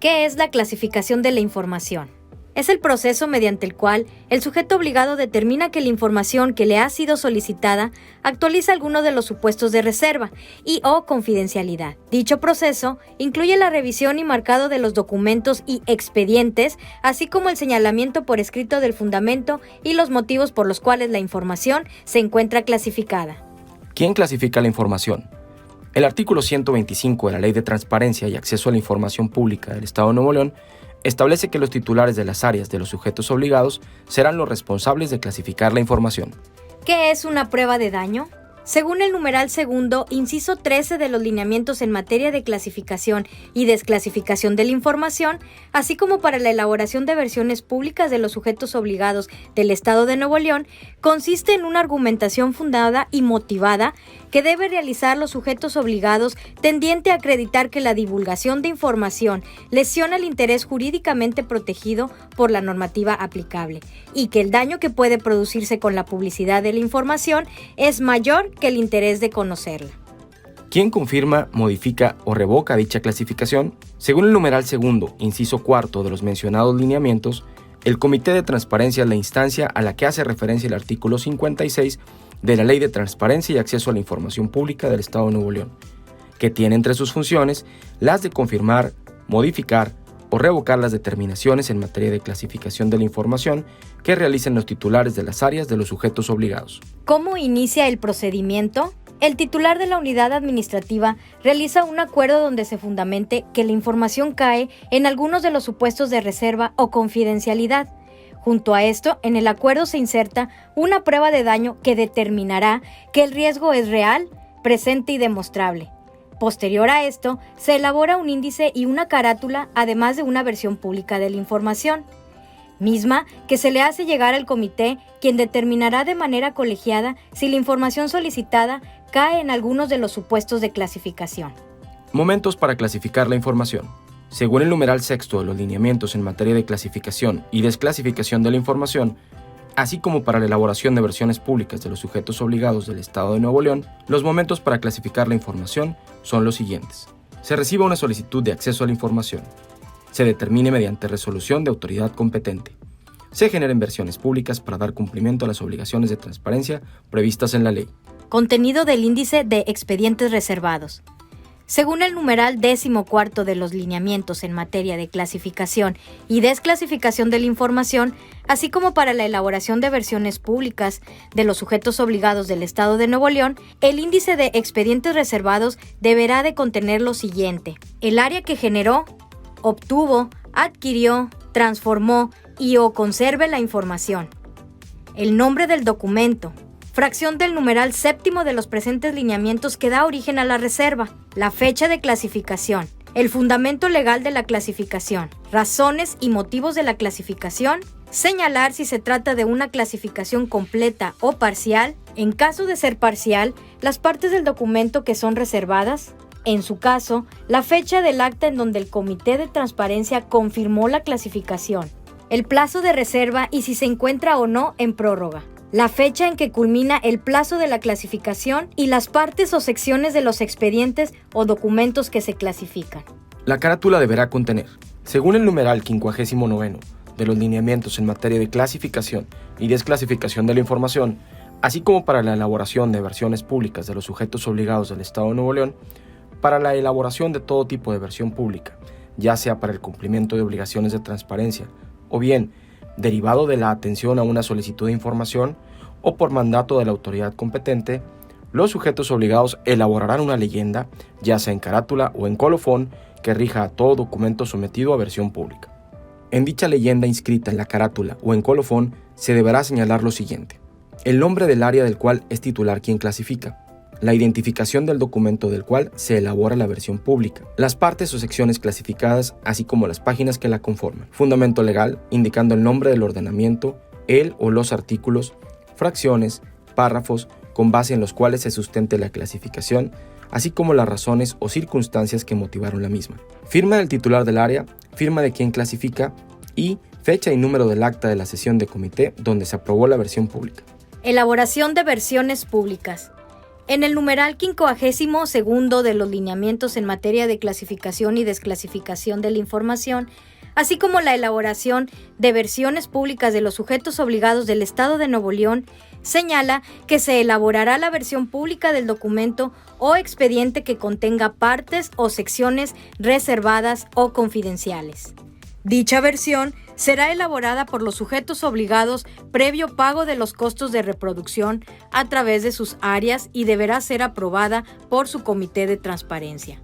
¿Qué es la clasificación de la información? Es el proceso mediante el cual el sujeto obligado determina que la información que le ha sido solicitada actualiza alguno de los supuestos de reserva y o confidencialidad. Dicho proceso incluye la revisión y marcado de los documentos y expedientes, así como el señalamiento por escrito del fundamento y los motivos por los cuales la información se encuentra clasificada. ¿Quién clasifica la información? El artículo 125 de la Ley de Transparencia y Acceso a la Información Pública del Estado de Nuevo León establece que los titulares de las áreas de los sujetos obligados serán los responsables de clasificar la información. ¿Qué es una prueba de daño? Según el numeral segundo, inciso 13 de los lineamientos en materia de clasificación y desclasificación de la información, así como para la elaboración de versiones públicas de los sujetos obligados del Estado de Nuevo León, consiste en una argumentación fundada y motivada que debe realizar los sujetos obligados tendiente a acreditar que la divulgación de información lesiona el interés jurídicamente protegido por la normativa aplicable y que el daño que puede producirse con la publicidad de la información es mayor que el interés de conocerla. ¿Quién confirma, modifica o revoca dicha clasificación? Según el numeral segundo, inciso cuarto de los mencionados lineamientos, el Comité de Transparencia es la instancia a la que hace referencia el artículo 56 de la Ley de Transparencia y Acceso a la Información Pública del Estado de Nuevo León, que tiene entre sus funciones las de confirmar, modificar o revocar las determinaciones en materia de clasificación de la información que realicen los titulares de las áreas de los sujetos obligados. ¿Cómo inicia el procedimiento? El titular de la unidad administrativa realiza un acuerdo donde se fundamente que la información cae en algunos de los supuestos de reserva o confidencialidad. Junto a esto, en el acuerdo se inserta una prueba de daño que determinará que el riesgo es real, presente y demostrable. Posterior a esto, se elabora un índice y una carátula, además de una versión pública de la información, misma que se le hace llegar al comité, quien determinará de manera colegiada si la información solicitada cae en algunos de los supuestos de clasificación. Momentos para clasificar la información. Según el numeral sexto de los lineamientos en materia de clasificación y desclasificación de la información, así como para la elaboración de versiones públicas de los sujetos obligados del Estado de Nuevo León, los momentos para clasificar la información son los siguientes. Se reciba una solicitud de acceso a la información. Se determine mediante resolución de autoridad competente. Se generen versiones públicas para dar cumplimiento a las obligaciones de transparencia previstas en la ley. Contenido del índice de expedientes reservados. Según el numeral 14 de los lineamientos en materia de clasificación y desclasificación de la información, así como para la elaboración de versiones públicas de los sujetos obligados del Estado de Nuevo León, el índice de expedientes reservados deberá de contener lo siguiente: el área que generó, obtuvo, adquirió, transformó y o conserve la información, el nombre del documento, fracción del numeral séptimo de los presentes lineamientos que da origen a la reserva, la fecha de clasificación, el fundamento legal de la clasificación, razones y motivos de la clasificación, señalar si se trata de una clasificación completa o parcial, en caso de ser parcial, las partes del documento que son reservadas, en su caso, la fecha del acta en donde el Comité de Transparencia confirmó la clasificación, el plazo de reserva y si se encuentra o no en prórroga, la fecha en que culmina el plazo de la clasificación y las partes o secciones de los expedientes o documentos que se clasifican. La carátula deberá contener, según el numeral 59 de los lineamientos en materia de clasificación y desclasificación de la información, así como para la elaboración de versiones públicas de los sujetos obligados del Estado de Nuevo León, para la elaboración de todo tipo de versión pública, ya sea para el cumplimiento de obligaciones de transparencia, o bien derivado de la atención a una solicitud de información o por mandato de la autoridad competente, los sujetos obligados elaborarán una leyenda, ya sea en carátula o en colofón, que rija a todo documento sometido a versión pública. En dicha leyenda inscrita en la carátula o en colofón se deberá señalar lo siguiente: el nombre del área del cual es titular quien clasifica, la identificación del documento del cual se elabora la versión pública, las partes o secciones clasificadas, así como las páginas que la conforman, fundamento legal, indicando el nombre del ordenamiento, el o los artículos, fracciones, párrafos, con base en los cuales se sustente la clasificación, así como las razones o circunstancias que motivaron la misma. Firma del titular del área, firma de quien clasifica y fecha y número del acta de la sesión de comité donde se aprobó la versión pública. Elaboración de versiones públicas. En el numeral 52 de los lineamientos en materia de clasificación y desclasificación de la información, así como la elaboración de versiones públicas de los sujetos obligados del Estado de Nuevo León, señala que se elaborará la versión pública del documento o expediente que contenga partes o secciones reservadas o confidenciales. Dicha versión será elaborada por los sujetos obligados previo pago de los costos de reproducción a través de sus áreas y deberá ser aprobada por su comité de transparencia.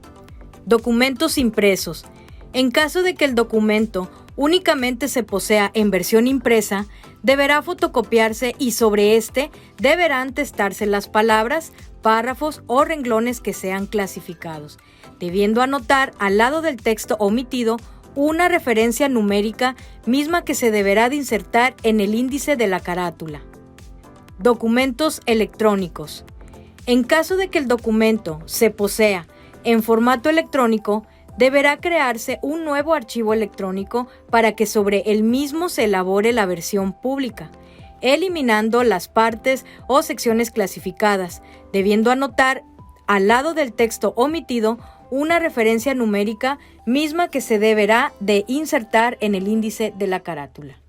Documentos impresos. En caso de que el documento únicamente se posea en versión impresa, deberá fotocopiarse y sobre este deberán testarse las palabras, párrafos o renglones que sean clasificados, debiendo anotar al lado del texto omitido una referencia numérica misma que se deberá de insertar en el índice de la carátula. Documentos electrónicos. En caso de que el documento se posea en formato electrónico, deberá crearse un nuevo archivo electrónico para que sobre el mismo se elabore la versión pública, eliminando las partes o secciones clasificadas, debiendo anotar al lado del texto omitido una referencia numérica misma que se deberá de insertar en el índice de la carátula.